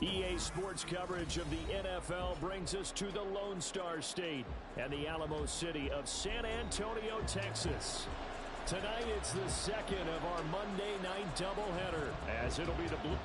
EA Sports coverage of the NFL brings us to the Lone Star State and the Alamo City of San Antonio, Texas. Tonight it's the second of our Monday night doubleheader, as it'll be the Blue.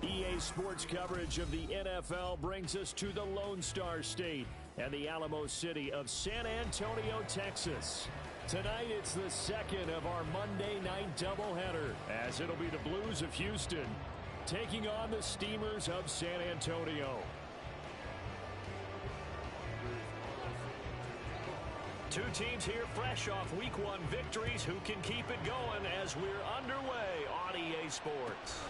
EA Sports coverage of the NFL brings us to the Lone Star State and the Alamo City of San Antonio, Texas. Tonight it's the second of our Monday night doubleheader, as it'll be the Blues of Houston taking on the Steamers of San Antonio. Two teams here fresh off Week 1 victories who can keep it going as we're underway on EA Sports.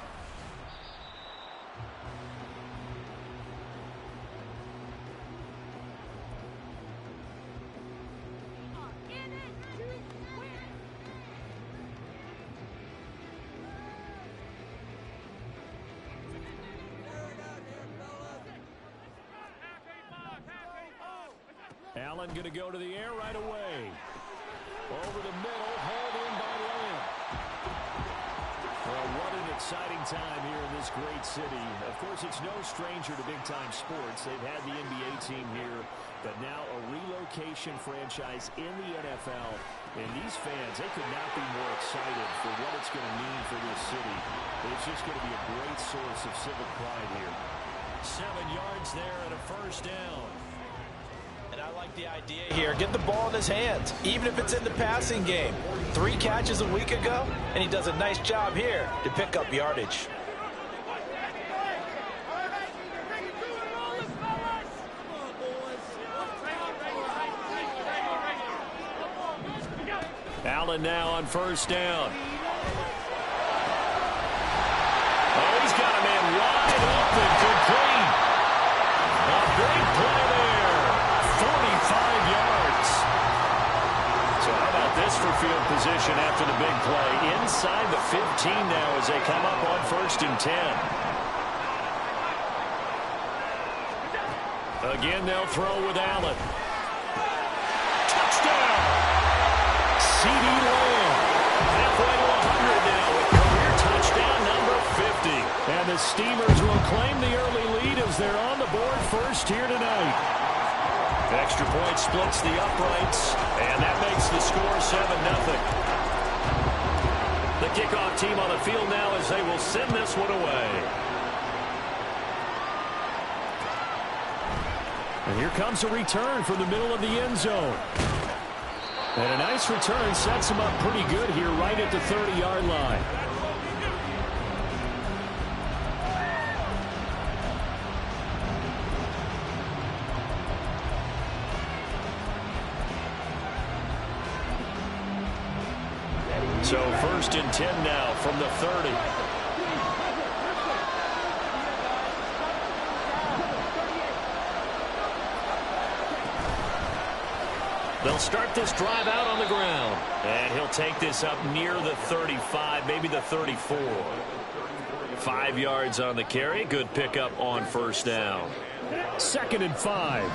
Allen going to go to the air right away. Over the middle, hauled in by Lamb. Well, what an exciting time here in this great city. Of course, it's no stranger to big-time sports. They've had the NBA team here, but now a relocation franchise in the NFL. And these fans, they could not be more excited for what it's going to mean for this city. It's just going to be a great source of civic pride here. 7 yards there and a first down. And I like the idea here. Get the ball in his hands, even if it's in the passing game. 3 catches a week ago, and he does a nice job here to pick up yardage. Allen now on first down. Oh, he's got a man wide open, complete. A big play there. 45 yards. So how about this for field position after the big play? Inside the 15 now as they come up on first and 10. Again, they'll throw with Allen. Touchdown! C.D. Lamb. Halfway to 100 now with career touchdown number 50. And the Steamers will claim the early lead as they're on the board first here tonight. Extra point splits the uprights, and that makes the score 7-0. The kickoff team on the field now as they will send this one away. And here comes a return from the middle of the end zone. And a nice return sets them up pretty good here right at the 30-yard line. So first and 10 now from the 30. They'll start this drive out on the ground. And he'll take this up near the 35, maybe the 34. 5 yards on the carry. Good pickup on first down. 2nd and 5.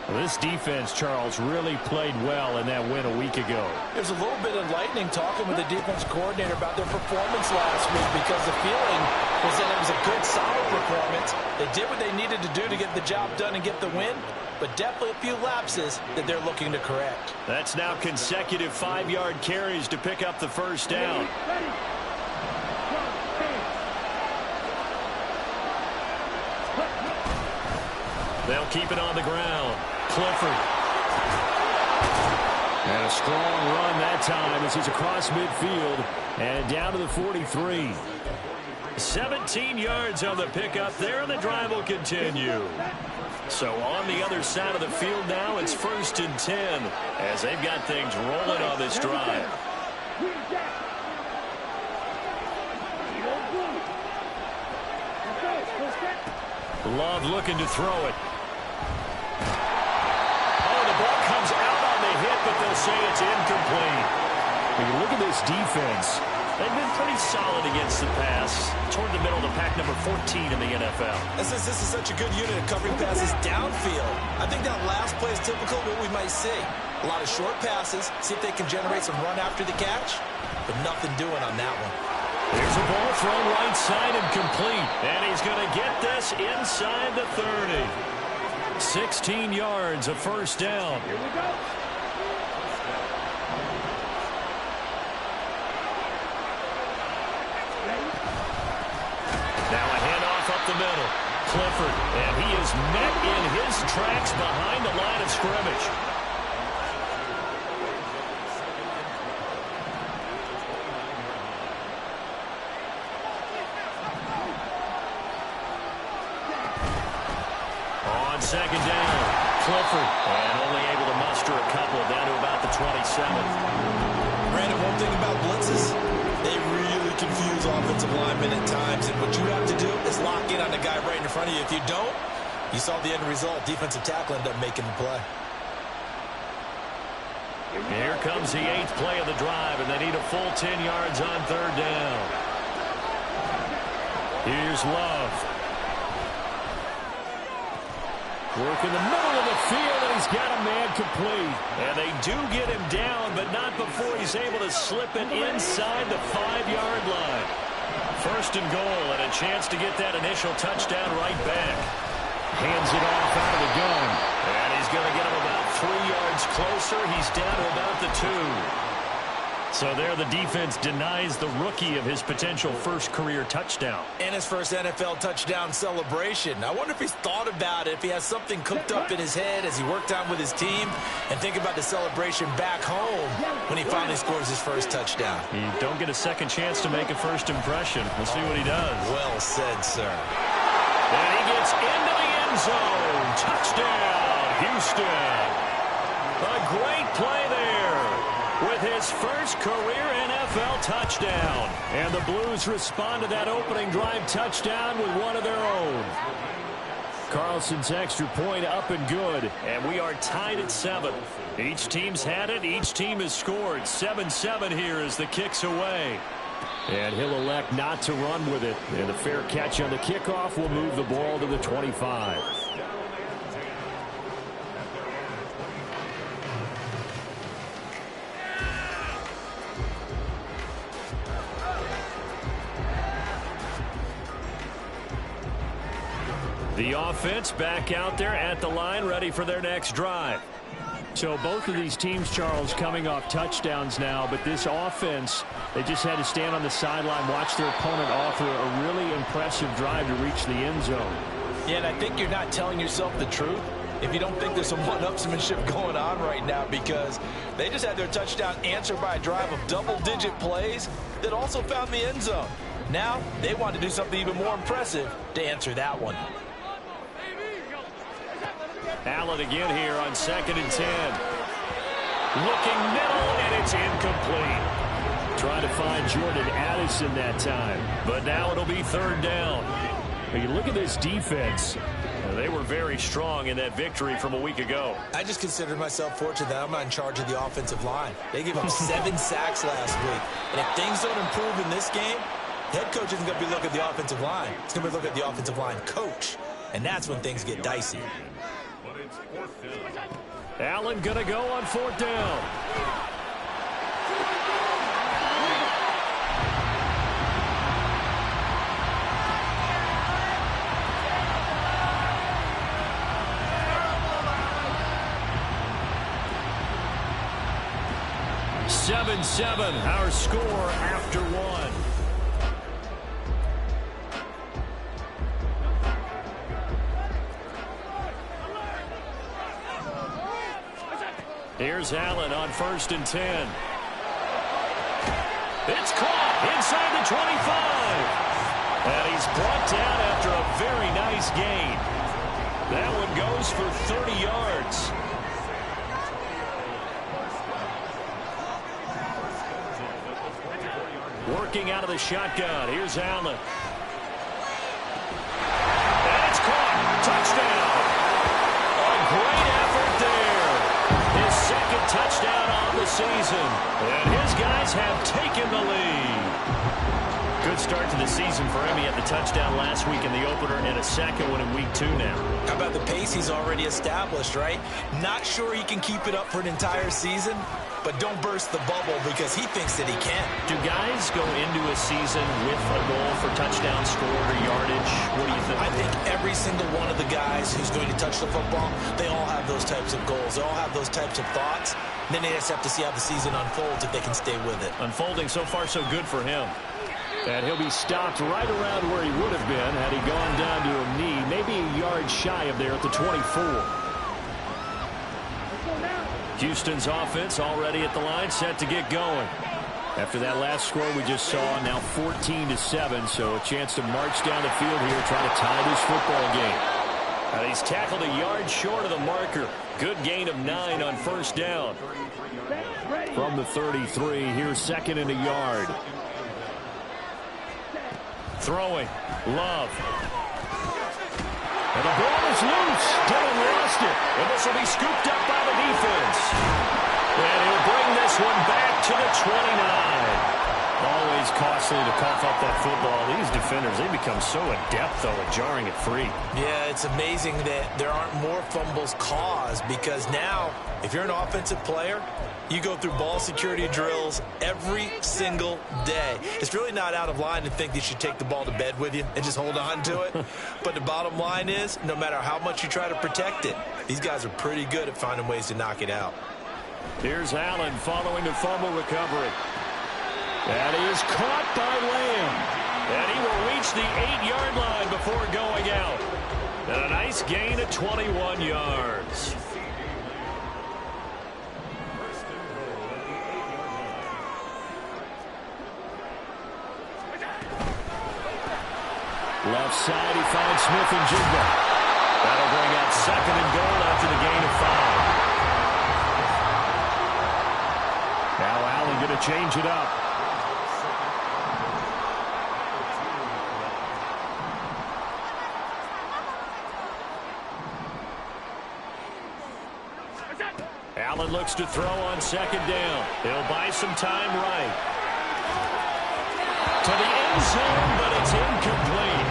Well, this defense, Charles, really played well in that win a week ago. There's a little bit enlightening talking with the defense coordinator about their performance last week, because the feeling was that it was a good, solid performance. They did what they needed to do to get the job done and get the win, but definitely a few lapses that they're looking to correct. That's now consecutive 5-yard carries to pick up the first down. They'll keep it on the ground. Clifford. And a strong run that time as he's across midfield and down to the 43. 17 yards on the pickup there, and the drive will continue. So on the other side of the field now, it's 1st and 10 as they've got things rolling on this drive. Love looking to throw it. But they'll say it's incomplete. When you look at this defense, they've been pretty solid against the pass. Toward the middle of the pack, number 14 in the NFL. And since this is such a good unit of covering passes downfield, I think that last play is typical of what we might see. A lot of short passes, see if they can generate some run after the catch, but nothing doing on that one. Here's a ball thrown right side and complete. And he's going to get this inside the 30. 16 yards, a first down. Here we go. Now a handoff up the middle. Clifford, and he is met in his tracks behind the line of scrimmage. On 2nd down, Clifford, and only able to muster a couple down to about the 27. Brandon, one thing about blitzes, they really confuse offensive linemen at times, and what you have to do is lock in on the guy right in front of you. If you don't, you saw the end result. Defensive tackle ended up making the play. Here comes the 8th play of the drive, and they need a full 10 yards on 3rd down. Here's Love. Work in the middle of the field, and he's got a man complete. And they do get him down, but not before he's able to slip it inside the 5-yard line. 1st and goal, and a chance to get that initial touchdown right back. Hands it off out of the gun. And he's going to get him about 3 yards closer. He's down to about the 2. So there the defense denies the rookie of his potential first career touchdown. And his first NFL touchdown celebration. I wonder if he's thought about it, if he has something cooked up in his head as he worked on with his team, and think about the celebration back home when he finally scores his first touchdown. You don't get a second chance to make a first impression. We'll see what he does. Well said, sir. And he gets into the end zone. Touchdown, Houston. A great play there with his first career NFL touchdown. And the Blues respond to that opening drive touchdown with one of their own. Carlson's extra point up and good. And we are tied at 7. Each team's had it. Each team has scored. 7-7 here as the kick's away. And he'll elect not to run with it. And a fair catch on the kickoff will move the ball to the 25. The offense back out there at the line, ready for their next drive. So both of these teams, Charles, coming off touchdowns now, but this offense, they just had to stand on the sideline, watch their opponent offer a really impressive drive to reach the end zone. Yeah, and I think you're not telling yourself the truth if you don't think there's some one-upsmanship going on right now, because they just had their touchdown answered by a drive of double-digit plays that also found the end zone. Now they want to do something even more impressive to answer that one. Allen again here on 2nd and 10. Looking middle, and it's incomplete. Trying to find Jordan Addison that time. But now it'll be 3rd down. When you look at this defense, They were very strong in that victory from a week ago. I just consider myself fortunate that I'm not in charge of the offensive line. They gave up 7 sacks last week. And if things don't improve in this game, head coach isn't going to be looking at the offensive line. He's going to be looking at the offensive line coach. And that's when things get dicey. Allen going to go on 4th down. Seven, our score after 1. Here's Allen on 1st and 10. It's caught inside the 25. And he's brought down after a very nice gain. That one goes for 30 yards. Working out of the shotgun. Here's Allen. And it's caught. Touchdown. A great effort there. His 2nd touchdown on the season. And his guys have taken the lead. Good start to the season for him. He had the touchdown last week in the opener and a 2nd one in week 2 now. How about the pace he's already established, right? Not sure he can keep it up for an entire season, but don't burst the bubble because he thinks that he can. Do guys go into a season with a goal for touchdown scored or yardage? What do you think? I think every single one of the guys who's going to touch the football, they all have those types of goals. They all have those types of thoughts. Then they just have to see how the season unfolds if they can stay with it. Unfolding so far so good for him. And he'll be stopped right around where he would have been had he gone down to a knee, maybe a yard shy of there at the 24. Houston's offense already at the line, set to get going. After that last score we just saw, now 14-7, so a chance to march down the field here, try to tie this football game. And he's tackled a yard short of the marker. Good gain of 9 on 1st down. From the 33, here's 2nd and a yard. Throwing, Love. And the ball is loose. Dillon lost it. And this will be scooped up by the defense. And he'll bring this one back to the 29. Always costly to cough up that football. These defenders, they become so adept, though, at jarring it free. Yeah, it's amazing that there aren't more fumbles caused because now, if you're an offensive player, you go through ball security drills every single day. It's really not out of line to think you should take the ball to bed with you and just hold on to it. But the bottom line is, no matter how much you try to protect it, these guys are pretty good at finding ways to knock it out. Here's Allen following the fumble recovery. And he is caught by Lamb. And he will reach the 8-yard line before going out. And a nice gain of 21 yards. Left side, he finds Smith and Jigba. That'll bring out 2nd and goal after the gain of 5. Now Allen going to change it up. Allen looks to throw on 2nd down. He'll buy some time right. To the end zone, but it's incomplete.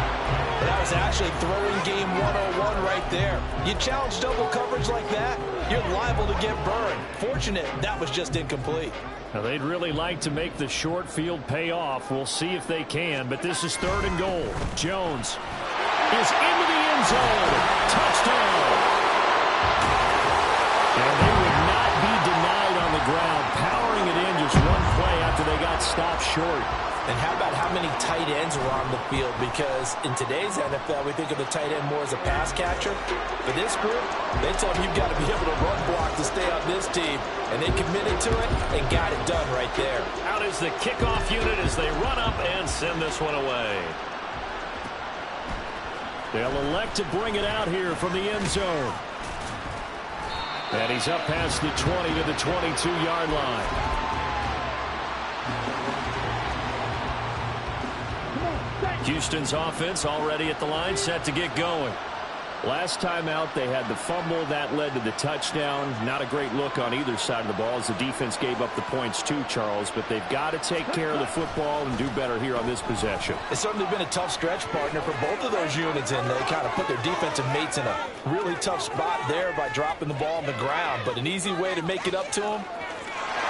That was actually throwing game 101 right there. You challenge double coverage like that, you're liable to get burned. Fortunate, that was just incomplete. Now, they'd really like to make the short field pay off. We'll see if they can, but this is 3rd and goal. Jones is into the end zone. Touchdown. And they would not be denied on the ground, powering it in just one play after they got stopped short. And how about how many tight ends are on the field? Because in today's NFL, we think of the tight end more as a pass catcher. For this group, they tell them you've got to be able to run block to stay on this team. And they committed to it and got it done right there. Out is the kickoff unit as they run up and send this one away. They'll elect to bring it out here from the end zone. And he's up past the 20 to the 22-yard line. Houston's offense already at the line, set to get going. Last time out, they had the fumble. That led to the touchdown. Not a great look on either side of the ball as the defense gave up the points too, Charles. But they've got to take care of the football and do better here on this possession. It's certainly been a tough stretch, partner, for both of those units, and they kind of put their defensive mates in a really tough spot there by dropping the ball on the ground. But an easy way to make it up to them.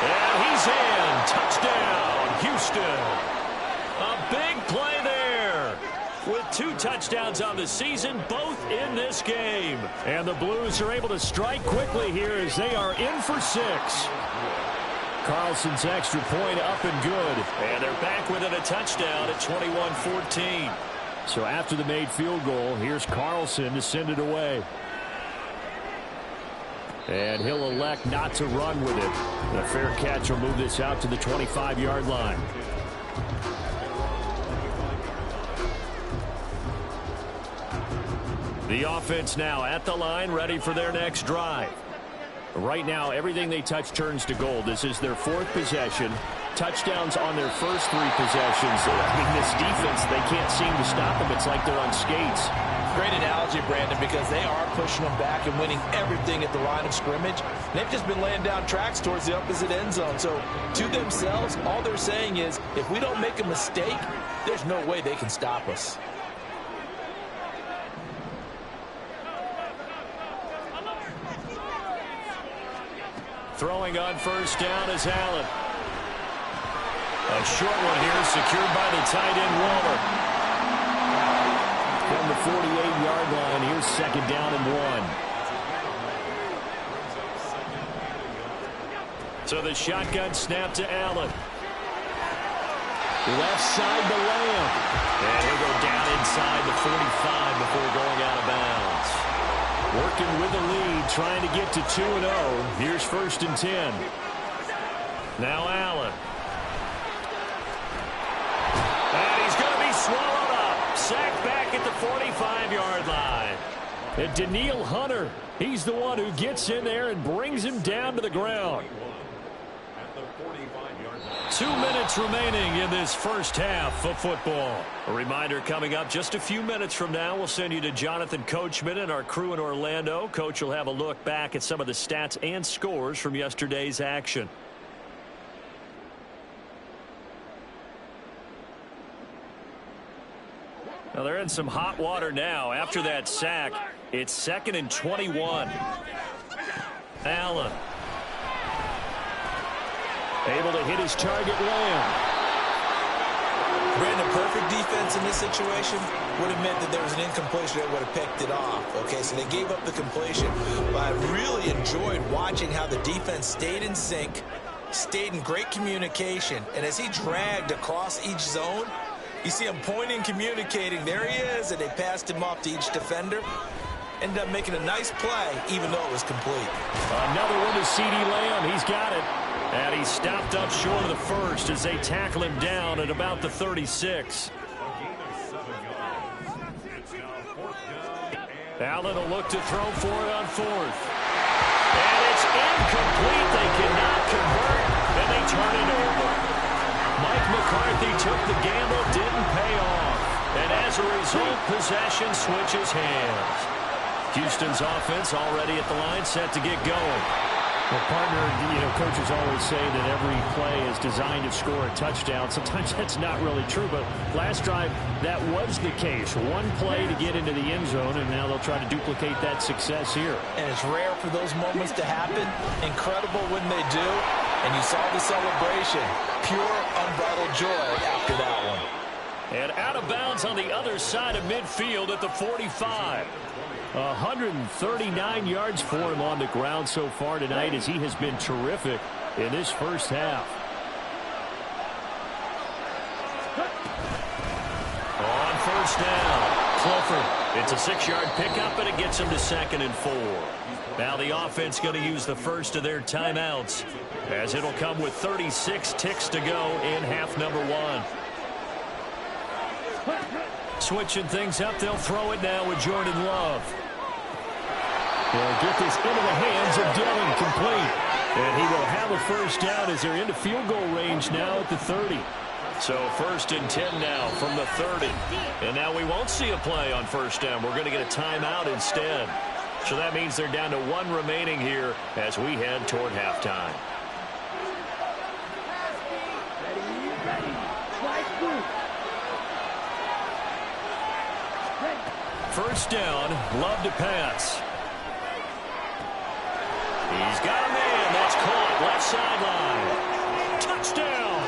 And he's in. Touchdown, Houston. A big play there. With 2 touchdowns on the season, both in this game. And the Blues are able to strike quickly here as they are in for 6. Carlson's extra point up and good. And they're back within a touchdown at 21-14. So after the made field goal, here's Carlson to send it away. And he'll elect not to run with it. A fair catch will move this out to the 25-yard line. The offense now at the line, ready for their next drive. Right now, everything they touch turns to gold. This is their 4th possession. Touchdowns on their first 3 possessions. I mean, this defense, they can't seem to stop them. It's like they're on skates. Great analogy, Brandon, because they are pushing them back and winning everything at the line of scrimmage. They've just been laying down tracks towards the opposite end zone. So to themselves, all they're saying is, if we don't make a mistake, there's no way they can stop us. Throwing on first down is Allen. A short one here, secured by the tight end Waller. From the 48-yard line, here's second down and 1. So the shotgun snap to Allen. Left side to Lamb. And he'll go down inside the 45 before going out of bounds. Working with the lead, trying to get to 2-0. Here's first and 10. Now Allen. And he's going to be swallowed up. Sacked back at the 45-yard line. And Daniil Hunter, he's the one who gets in there and brings him down to the ground. 2 minutes remaining in this first half of football. A reminder coming up just a few minutes from now. We'll send you to Jonathan Coachman and our crew in Orlando. Coach will have a look back at some of the stats and scores from yesterday's action. Now they're in some hot water now. After that sack, it's 2nd and 21. Allen. Able to hit his target, Lamb. Brandon, perfect defense in this situation would have meant that there was an incompletion that would have picked it off. Okay, so they gave up the completion. But I really enjoyed watching how the defense stayed in sync, stayed in great communication. And as he dragged across each zone, you see him pointing, communicating. There he is, and they passed him off to each defender. Ended up making a nice play, even though it was complete. Another one to C.D. Lamb. He's got it. And he stopped up short of the first as they tackle him down at about the 36. Allen will look to throw for it on 4th. And it's incomplete. They cannot convert, and they turn it over. Mike McCarthy took the gamble, didn't pay off. And as a result, possession switches hands. Houston's offense already at the line, set to get going. Well, partner, coaches always say that every play is designed to score a touchdown. Sometimes that's not really true, but last drive, that was the case. One play to get into the end zone, and now they'll try to duplicate that success here. And it's rare for those moments to happen. Incredible when they do. And you saw the celebration. Pure, unbridled joy after that one. And out of bounds on the other side of midfield at the 45. 139 yards for him on the ground so far tonight as he has been terrific in this first half. On first down, Clifford. It's a 6-yard pickup, and it gets him to 2nd and 4. Now the offense going to use the first of their timeouts as it'll come with 36 ticks to go in half number 1. Switching things up, they'll throw it now with Jordan Love. They'll get this into the hands of Dillon, complete. And he will have a first down as they're into field goal range now at the 30. So 1st and 10 now from the 30. And now we won't see a play on 1st down. We're going to get a timeout instead. So that means they're down to 1 remaining here as we head toward halftime. First down, Love to pass. He's got a man. That's caught. Left sideline. Touchdown.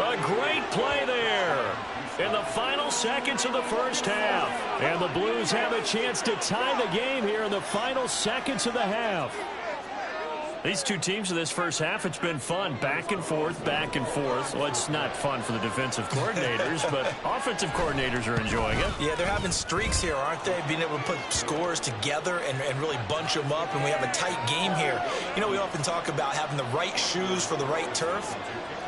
A great play there in the final seconds of the first half. And the Blues have a chance to tie the game here in the final seconds of the half. These two teams in this first half, it's been fun. Back and forth, back and forth. Well, it's not fun for the defensive coordinators, but offensive coordinators are enjoying it. Yeah, they're having streaks here, aren't they? Being able to put scores together and really bunch them up, and we have a tight game here. You know, we often talk about having the right shoes for the right turf.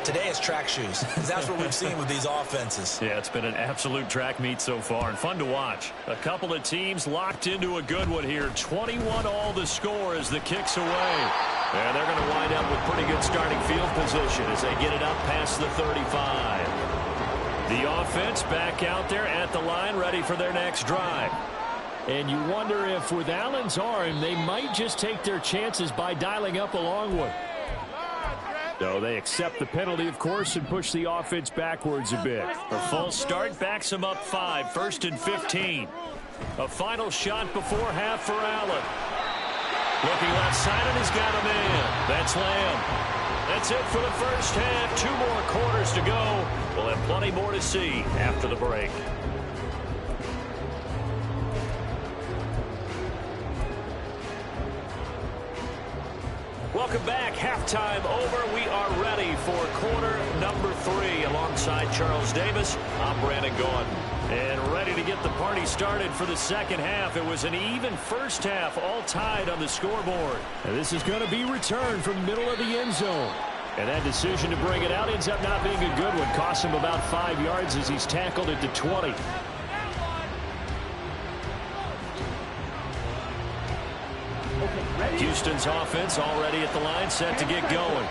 Today it's track shoes. That's what we've seen with these offenses. Yeah, it's been an absolute track meet so far and fun to watch. A couple of teams locked into a good one here. 21-all the score as the kick's away. And they're going to wind up with pretty good starting field position as they get it up past the 35. The offense back out there at the line ready for their next drive. And you wonder if with Allen's arm, they might just take their chances by dialing up a long one. So they accept the penalty, of course, and push the offense backwards a bit. A false start backs them up 5, 1st and 15. A final shot before half for Allen. Looking left side, and he's got a man. That's Lamb. That's it for the first half. 2 more quarters to go. We'll have plenty more to see after the break. Welcome back. Halftime over. We are ready for quarter number 3. Alongside Charles Davis, I'm Brandon Gordon. And ready to get the party started for the second half. It was an even first half, all tied on the scoreboard. And this is going to be returned from the middle of the end zone. And that decision to bring it out ends up not being a good one. Costs him about 5 yards as he's tackled at the 20. Houston's offense already at the line, set to get going.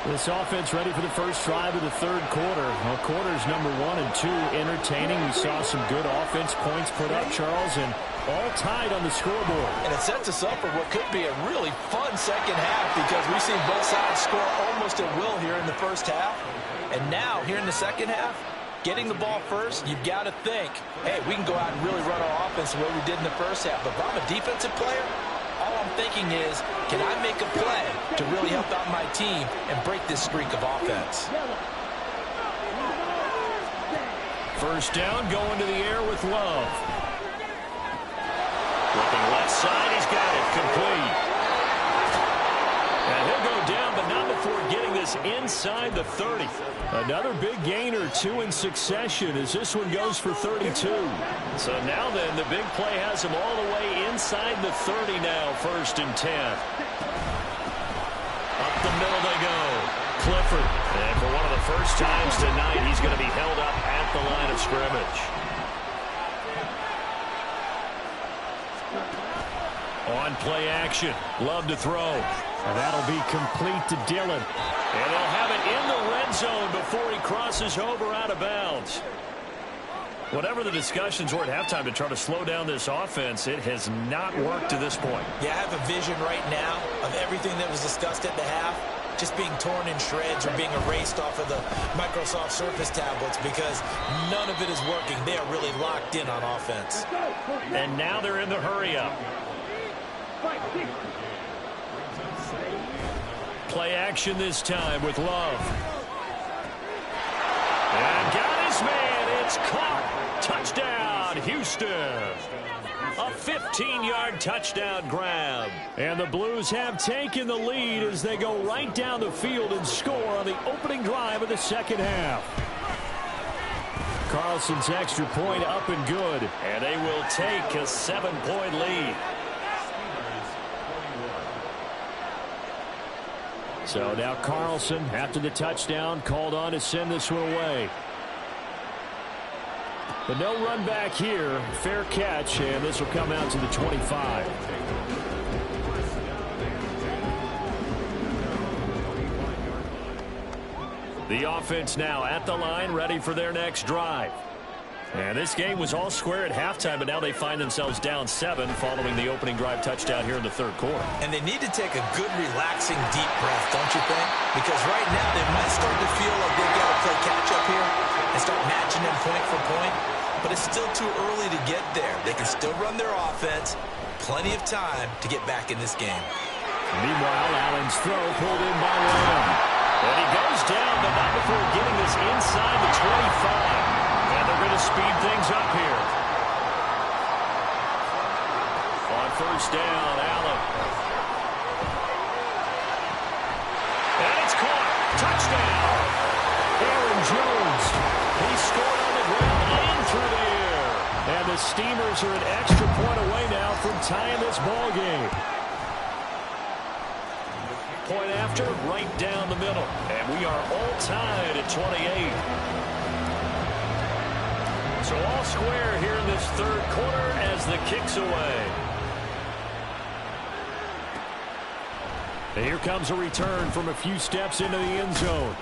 This offense ready for the first drive of the third quarter. Well, quarters number 1 and 2 entertaining. We saw some good offense points put up, Charles, and all tied on the scoreboard. And it sets us up for what could be a really fun second half because we've seen both sides score almost at will here in the first half. And now, here in the second half, getting the ball first, you've got to think, hey, we can go out and really run our offense the way we did in the first half. But if I'm a defensive player, all I'm thinking is, can I make a play to really help out my team and break this streak of offense? First down, going to the air with Love. Looking left side, he's got it, complete. And he'll go down, but not before getting this inside the 30. Another big gain or 2 in succession as this one goes for 32. So now then, the big play has him all the way inside the 30 now, 1st and 10. Up the middle they go. Clifford. And for one of the first times tonight, he's going to be held up at the line of scrimmage. On play action. Love to throw. And that'll be complete to Dillon. And they'll have it in the red zone before he crosses over out of bounds. Whatever the discussions were at halftime to try to slow down this offense, it has not worked to this point. Yeah, I have a vision right now of everything that was discussed at the half just being torn in shreds or being erased off of the Microsoft Surface tablets because none of it is working. They are really locked in on offense. And now they're in the hurry-up. Play action this time with Love. And got his man. It's caught. Touchdown, Houston. A 15-yard touchdown grab. And the Blues have taken the lead as they go right down the field and score on the opening drive of the second half. Carlson's extra point up and good. And they will take a 7-point lead. So now Carlson, after the touchdown, called on to send this one away. But no run back here. Fair catch, and this will come out to the 25. The offense now at the line, ready for their next drive. And this game was all square at halftime, but now they find themselves down 7 following the opening drive touchdown here in the third quarter. And they need to take a good, relaxing, deep breath, don't you think? Because right now they might start to feel like they've got to play catch-up here and start matching them point for point. But it's still too early to get there. They can still run their offense. Plenty of time to get back in this game. Meanwhile, Allen's throw pulled in by Lamb. And he goes down, but not before getting this inside the 25. And they're going to speed things up here. On first down, Allen. And it's caught. Touchdown. Aaron Jones. He scored on the ground and through the air. And the Steamers are an extra point away now from tying this ball game. Point after, right down the middle. And we are all tied at 28. So all square here in this third quarter as the kick's away. And here comes a return from a few steps into the end zone.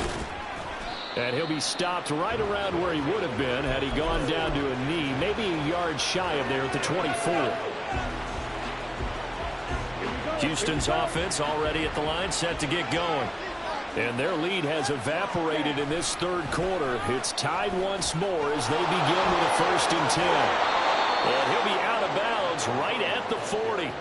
And he'll be stopped right around where he would have been had he gone down to a knee, maybe a yard shy of there at the 24. Houston's offense already at the line, set to get going. And their lead has evaporated in this third quarter. It's tied once more as they begin with a 1st and 10. And he'll be out of bounds right at the 40.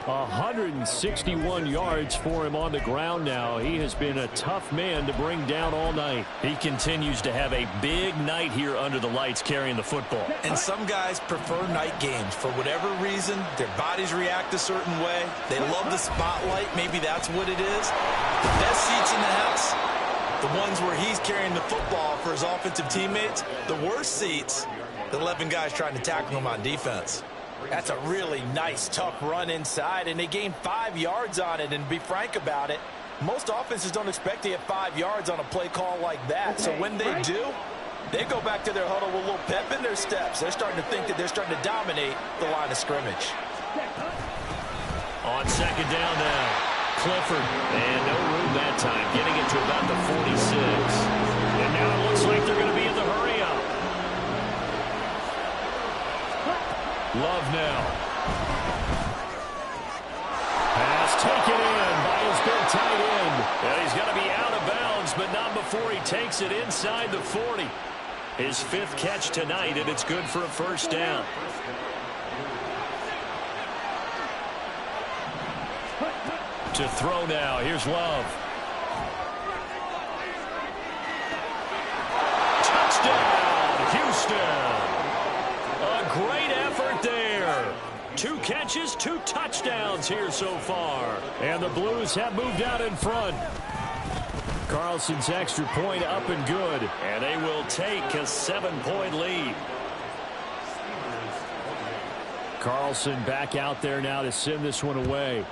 161 yards for him on the ground now. He has been a tough man to bring down all night. He continues to have a big night here under the lights carrying the football. And some guys prefer night games. For whatever reason, their bodies react a certain way. They love the spotlight. Maybe that's what it is. The best seats in the house, the ones where he's carrying the football for his offensive teammates. The worst seats, the 11 guys trying to tackle him on defense. That's a really nice, tough run inside, and they gained 5 yards on it. And to be frank about it, most offenses don't expect to get 5 yards on a play call like that. So when they do, they go back to their huddle with a little pep in their steps. They're starting to think that they're starting to dominate the line of scrimmage. On second down now, Clifford. And no room that time, getting it to about the 46. And now it looks like they're going to be in the hurry-up. Love now. Pass taken in by his big tight end. And he's going to be out of bounds, but not before he takes it inside the 40. His 5th catch tonight, and it's good for a 1st down. To throw now. Here's Love. Touchdown, Houston. A great effort there. 2 catches, 2 touchdowns here so far. And the Blues have moved out in front. Carlson's extra point up and good. And they will take a 7-point lead. Carlson back out there now to send this one away.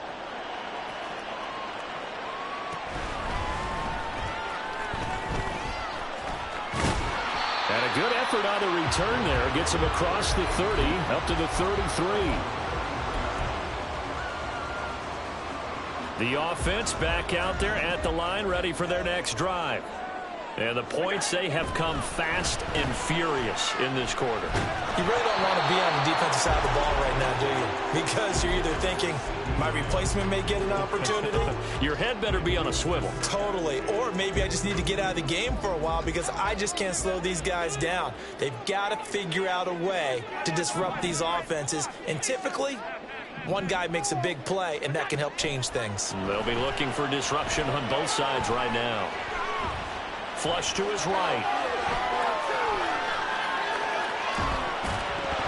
And a good effort on the return there. Gets him across the 30, up to the 33. The offense back out there at the line, ready for their next drive. And the points, they have come fast and furious in this quarter. You really don't want to be on the defensive side of the ball right now, do you? Because you're either thinking, my replacement may get an opportunity. Your head better be on a swivel. Totally. Or maybe I just need to get out of the game for a while because I just can't slow these guys down. They've got to figure out a way to disrupt these offenses. And typically, one guy makes a big play, and that can help change things. They'll be looking for disruption on both sides right now. Flush to his right.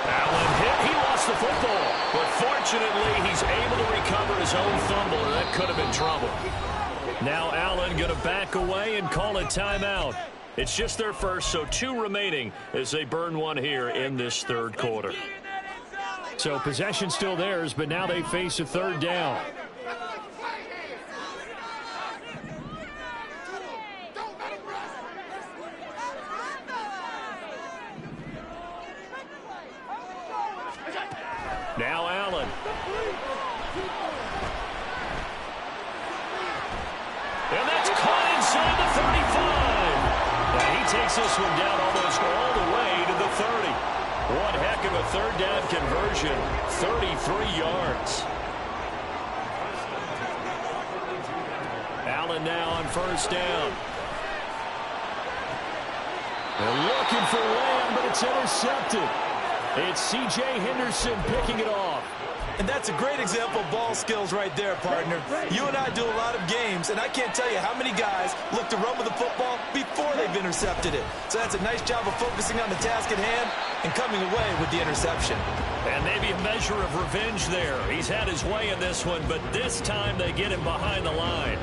Allen hit. He lost the football. But fortunately, he's able to recover his own fumble, and that could have been trouble. Now Allen going to back away and call a timeout. It's just their first, so 2 remaining as they burn one here in this third quarter. So possession still theirs, but now they face a 3rd down. Now Allen. And that's caught inside the 35. takes this one down almost all the way to the 30. One heck of a third down conversion, 33 yards. Allen now on first down. They're looking for Lamb, but it's intercepted. It's C.J. Henderson picking it off. And that's a great example of ball skills right there, partner. You and I do a lot of games, and I can't tell you how many guys look to run with the football before they've intercepted it. So that's a nice job of focusing on the task at hand and coming away with the interception. And maybe a measure of revenge there. He's had his way in this one, but this time they get him behind the line.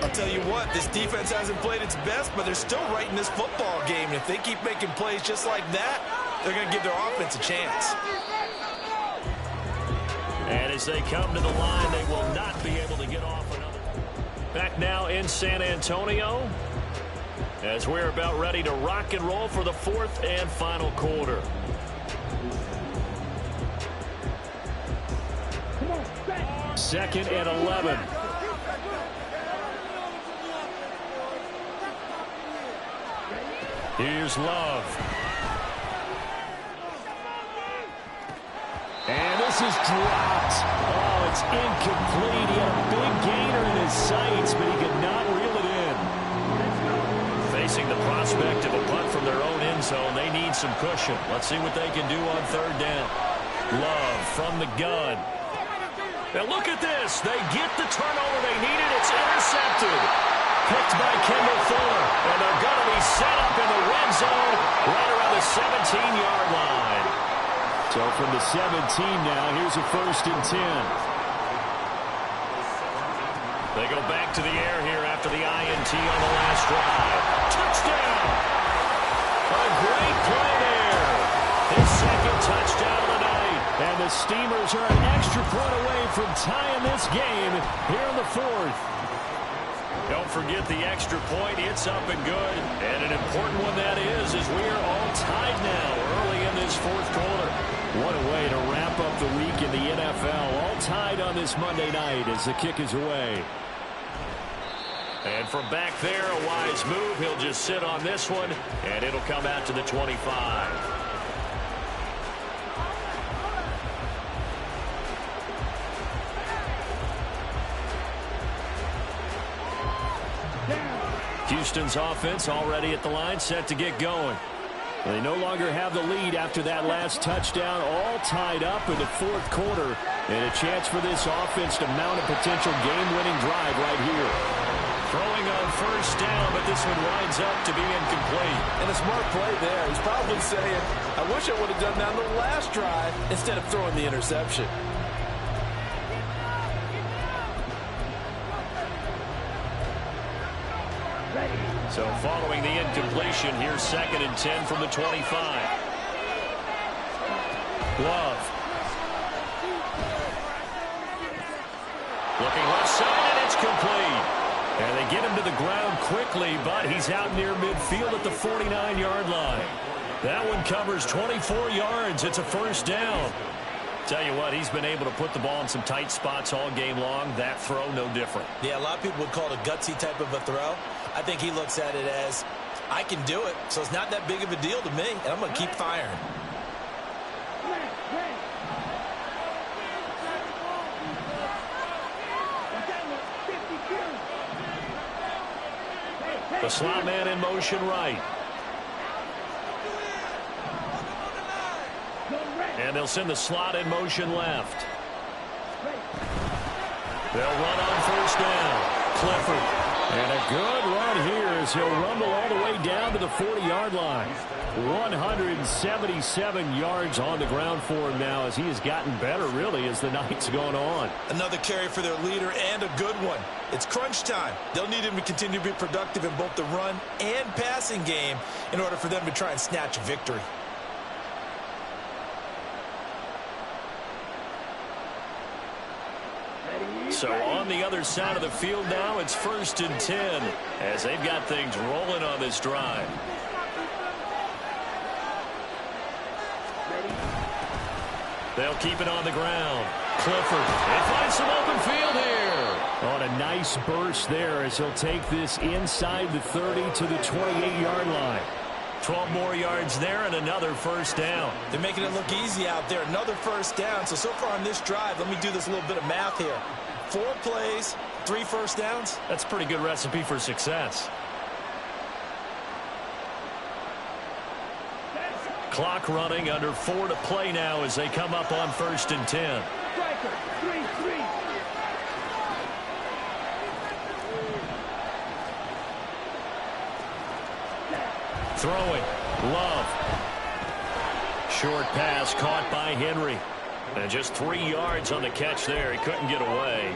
I'll tell you what, this defense hasn't played its best, but they're still right in this football game. And if they keep making plays just like that, they're going to give their offense a chance. And as they come to the line, they will not be able to get off another. Back now in San Antonio, as we're about ready to rock and roll for the fourth and final quarter. Second and 11. Here's Love. And this is dropped. Oh, it's incomplete. He had a big gainer in his sights, but he could not reel it in. Facing the prospect of a punt from their own end zone, they need some cushion. Let's see what they can do on third down. Love from the gun. Now look at this. They get the turnover they needed. It's intercepted. Picked by Kendall Fuller. And they're going to be set up in the red zone right around the 17-yard line. So from the 17 now, here's a first and 10. They go back to the air here after the INT on the last drive. Touchdown! A great play there. His second touchdown of the night. And the Steamers are an extra point away from tying this game here in the fourth. Don't forget the extra point. It's up and good. And an important one that is, as we are all tied now early in this fourth quarter. What a way to wrap up the week in the NFL. All tied on this Monday night as the kick is away. And from back there, a wise move. He'll just sit on this one, and it'll come out to the 25. Houston's offense already at the line, set to get going. They no longer have the lead after that last touchdown, all tied up in the fourth quarter, and a chance for this offense to mount a potential game-winning drive right here. Throwing on first down, but this one winds up to be incomplete. And a smart play there. He's probably saying, I wish I would have done that on the last drive instead of throwing the interception. So following the incompletion, here's second and 10 from the 25. Love. Looking left side, and it's complete. And they get him to the ground quickly, but he's out near midfield at the 49-yard line. That one covers 24 yards. It's a first down. Tell you what, he's been able to put the ball in some tight spots all game long. That throw, no different. Yeah, a lot of people would call it a gutsy type of a throw. I think he looks at it as, I can do it, so it's not that big of a deal to me, and I'm going to keep firing. The slot man in motion right. And they'll send the slot in motion left. They'll run on first down. Clifford. And a good run here as he'll rumble all the way down to the 40-yard line. 177 yards on the ground for him now as he has gotten better, really, as the night's gone on. Another carry for their leader and a good one. It's crunch time. They'll need him to continue to be productive in both the run and passing game in order for them to try and snatch a victory. So on the other side of the field now, it's first and 10 as they've got things rolling on this drive. They'll keep it on the ground. Clifford. They find some open field here. On a nice burst there as he'll take this inside the 30 to the 28-yard line. 12 more yards there and another first down. They're making it look easy out there. Another first down. So far on this drive, let me do this little bit of math here. 4 plays, 3 first downs. That's a pretty good recipe for success. Clock running, under 4 to play now as they come up on 1st and 10. Striker, 3-3. Throwing. Love. Short pass caught by Henry. And just 3 yards on the catch there. He couldn't get away.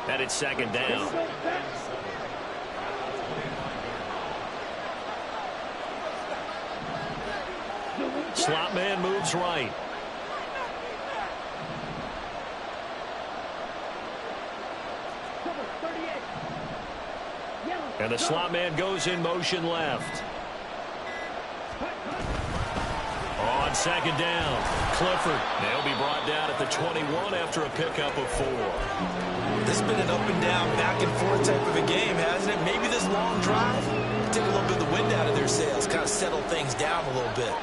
And it's 2nd down. Slot man moves right. And the slot man goes in motion left. On 2nd down, Clifford. They'll be brought down at the 21 after a pickup of 4. This has been an up and down, back and forth type of a game, hasn't it? Maybe this long drive take a little bit of the wind out of their sails, kind of settle things down a little bit.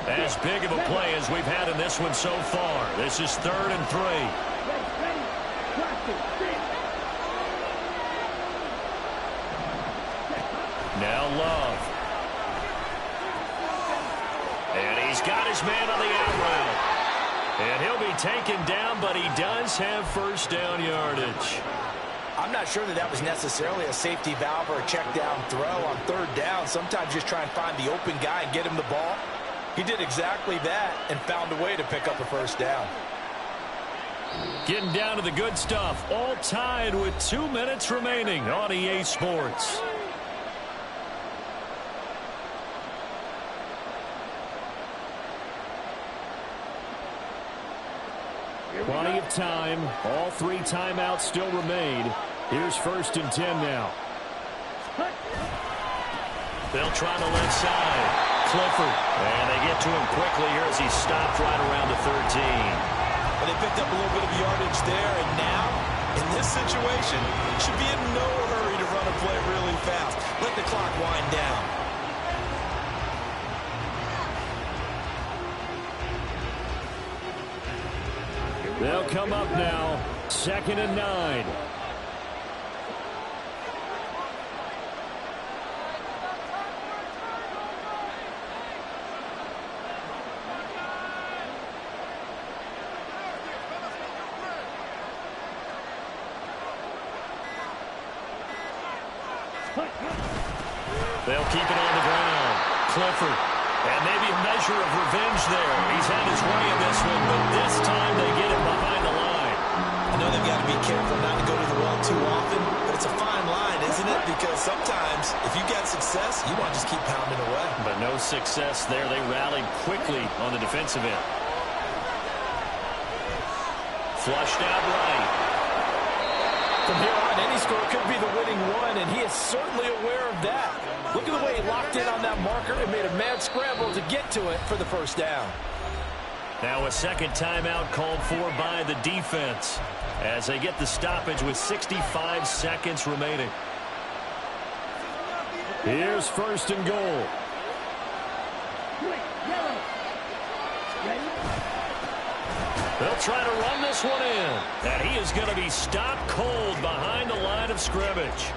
As big of a play as we've had in this one so far. This is 3rd and 3. Now Love. And he's got his man on the out route. And he'll be taken down, but he does have first down yardage. I'm not sure that was necessarily a safety valve or a check down throw on 3rd down. Sometimes just try and find the open guy and get him the ball. He did exactly that and found a way to pick up a first down. Getting down to the good stuff. All tied with 2 minutes remaining on EA Sports. Plenty of time. All 3 timeouts still remain. Here's 1st and 10 now. They'll try the left side. Clifford. And they get to him quickly here as he stopped right around the 13. Well, they picked up a little bit of yardage there, and now, in this situation, should be in no hurry to run a play really fast. Let the clock wind down. They'll come up now. 2nd and 9. They'll keep it on the ground. Clifford. And maybe a measure of revenge there. He's had his way in this one, but this time they get it behind the line. I know they've got to be careful not to go to the well too often, but it's a fine line, isn't it? Because sometimes, if you get success, you want to just keep pounding away. But no success there. They rallied quickly on the defensive end. Flushed out right. From here on, any score could be the winning one, and he is certainly aware of that. Look at the way he locked in on that marker and made a mad scramble to get to it for the first down. Now a 2nd timeout called for by the defense as they get the stoppage with 65 seconds remaining. Here's 1st and goal. They'll try to run this one in. And he is going to be stopped cold behind the line of scrimmage.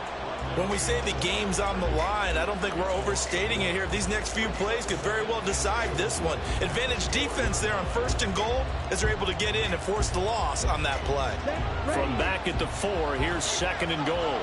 When we say the game's on the line, I don't think we're overstating it here. These next few plays could very well decide this one. Advantage defense there on 1st and goal as they're able to get in and force the loss on that play. From back at the 4, here's 2nd and goal.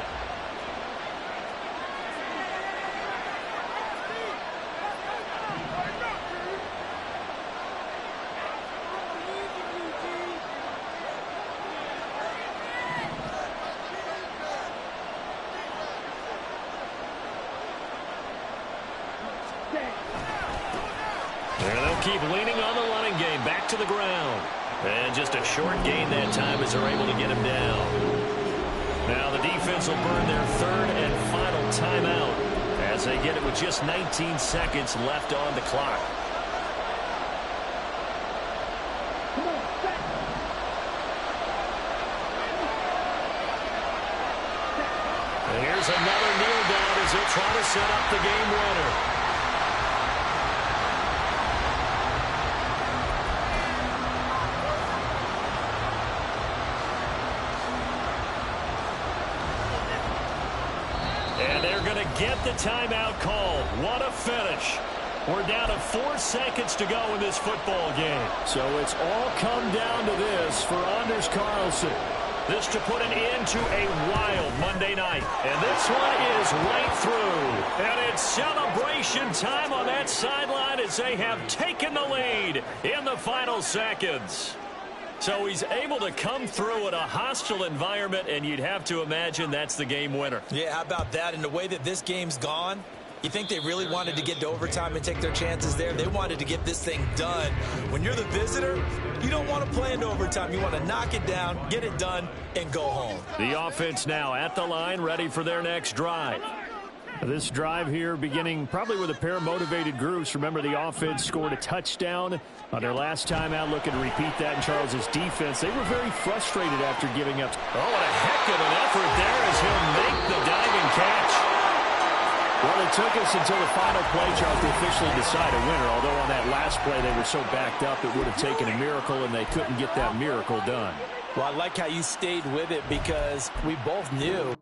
Keep leaning on the running game. Back to the ground. And just a short gain that time as they're able to get him down. Now the defense will burn their 3rd and final timeout as they get it with just 19 seconds left on the clock. And here's another kneel down as they'll try to set up the game winner. And they're going to get the timeout called. What a finish. We're down to 4 seconds to go in this football game. So it's all come down to this for Anders Carlson. This to put an end to a wild Monday night. And this one is right through. And it's celebration time on that sideline as they have taken the lead in the final seconds. So he's able to come through in a hostile environment, and you'd have to imagine that's the game winner. Yeah, how about that? And the way that this game's gone, you think they really wanted to get to overtime and take their chances there? They wanted to get this thing done. When you're the visitor, you don't want to play into overtime. You want to knock it down, get it done, and go home. The offense now at the line, ready for their next drive. This drive here beginning probably with a pair of motivated groups. Remember, the offense scored a touchdown on their last time out, looking to repeat that in Charles's defense. They were very frustrated after giving up. Oh, what a heck of an effort there as he'll make the diving catch. Well, it took us until the final play, Charles, to officially decide a winner. Although on that last play they were so backed up it would have taken a miracle, and they couldn't get that miracle done. Well, I like how you stayed with it because we both knew